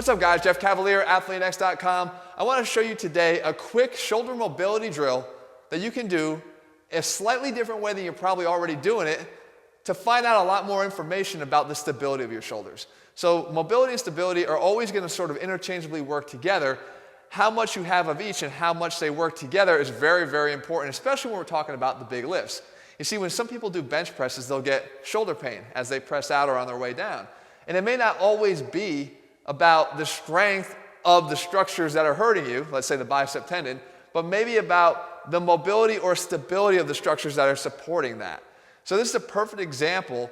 What's up guys, Jeff Cavaliere, ATHLEAN-X.com. I want to show you today a quick shoulder mobility drill that you can do a slightly different way than you're probably already doing it to find out a lot more information about the stability of your shoulders. So mobility and stability are always going to sort of interchangeably work together. How much you have of each and how much they work together is very, very important, especially when we're talking about the big lifts. You see, when some people do bench presses, they'll get shoulder pain as they press out or on their way down. And it may not always be about the strength of the structures that are hurting you, let's say the bicep tendon, but maybe about the mobility or stability of the structures that are supporting that. So this is a perfect example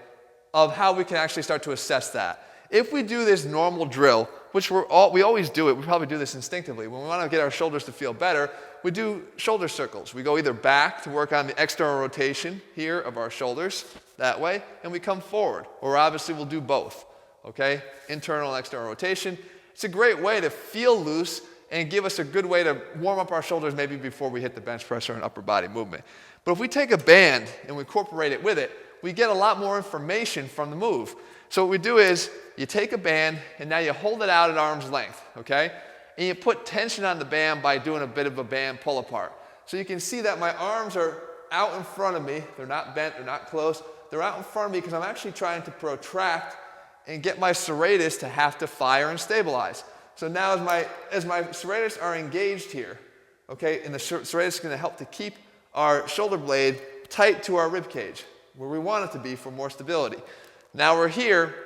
of how we can actually start to assess that. If we do this normal drill, which we always do it, we probably do this instinctively. When we want to get our shoulders to feel better, we do shoulder circles. We go either back to work on the external rotation here of our shoulders, that way, and we come forward. Or obviously we'll do both, okay? Internal and external rotation. It's a great way to feel loose and give us a good way to warm up our shoulders maybe before we hit the bench press or an upper body movement. But if we take a band and we incorporate it with it, we get a lot more information from the move. So what we do is you take a band and now you hold it out at arm's length, okay? And you put tension on the band by doing a bit of a band pull apart. So you can see that my arms are out in front of me. They're not bent, they're not close. They're out in front of me because I'm actually trying to protract and get my serratus to have to fire and stabilize. So now as my serratus are engaged here, okay, and the serratus is going to help to keep our shoulder blade tight to our rib cage, where we want it to be for more stability. Now we're here.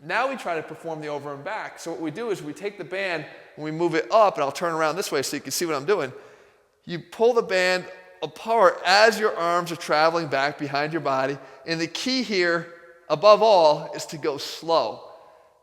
Now we try to perform the over and back. So what we do is we take the band and we move it up, and I'll turn around this way so you can see what I'm doing. You pull the band apart as your arms are traveling back behind your body, and the key here, above all, is to go slow.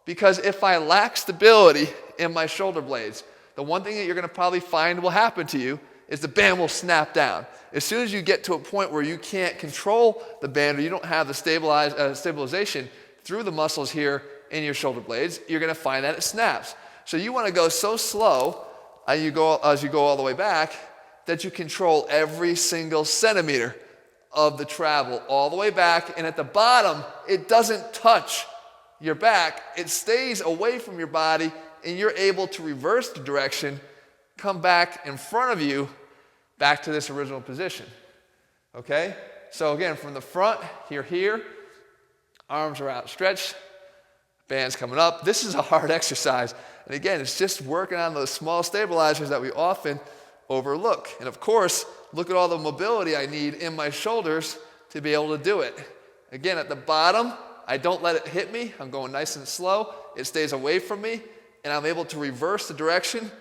Because if I lack stability in my shoulder blades, the one thing that you're going to probably find will happen to you is the band will snap down. As soon as you get to a point where you can't control the band or you don't have the stabilization through the muscles here in your shoulder blades, you're going to find that it snaps. So you want to go so slow as you go all the way back that you control every single centimeter of the travel all the way back, and at the bottom it doesn't touch your back, it stays away from your body, and you're able to reverse the direction, come back in front of you, back to this original position. Okay? So again, from the front, you're here, arms are outstretched, band's coming up. This is a hard exercise. And again, it's just working on those small stabilizers that we often overlook. And of course, look at all the mobility I need in my shoulders to be able to do it. Again, at the bottom, I don't let it hit me. I'm going nice and slow. It stays away from me, and I'm able to reverse the direction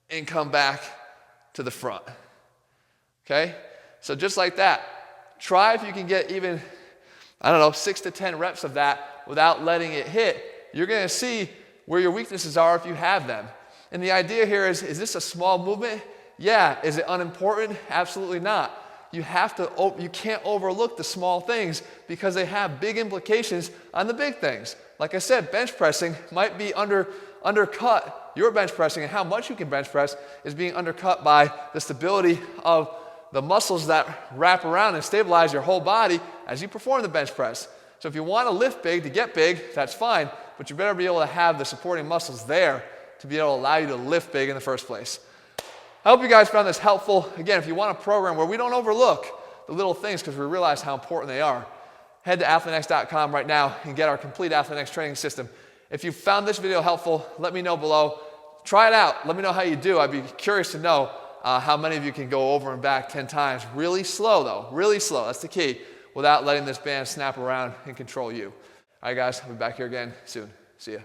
and come back to the front. Okay? So just like that. Try if you can get even, 6 to 10 reps of that without letting it hit. You're going to see where your weaknesses are if you have them. And the idea here is this a small movement? Yeah. Is it unimportant? Absolutely not. You can't overlook the small things because they have big implications on the big things. Like I said, bench pressing might be undercut. Your bench pressing and how much you can bench press is being undercut by the stability of the muscles that wrap around and stabilize your whole body as you perform the bench press. So if you want to lift big to get big, that's fine, but you better be able to have the supporting muscles there to be able to allow you to lift big in the first place. I hope you guys found this helpful. Again, if you want a program where we don't overlook the little things because we realize how important they are, head to ATHLEAN-X.com right now and get our complete ATHLEAN-X training system. If you found this video helpful, let me know below. Try it out. Let me know how you do. I'd be curious to know how many of you can go over and back 10 times. Really slow though, really slow. That's the key, without letting this band snap around and control you. All right guys, I'll be back here again soon. See ya.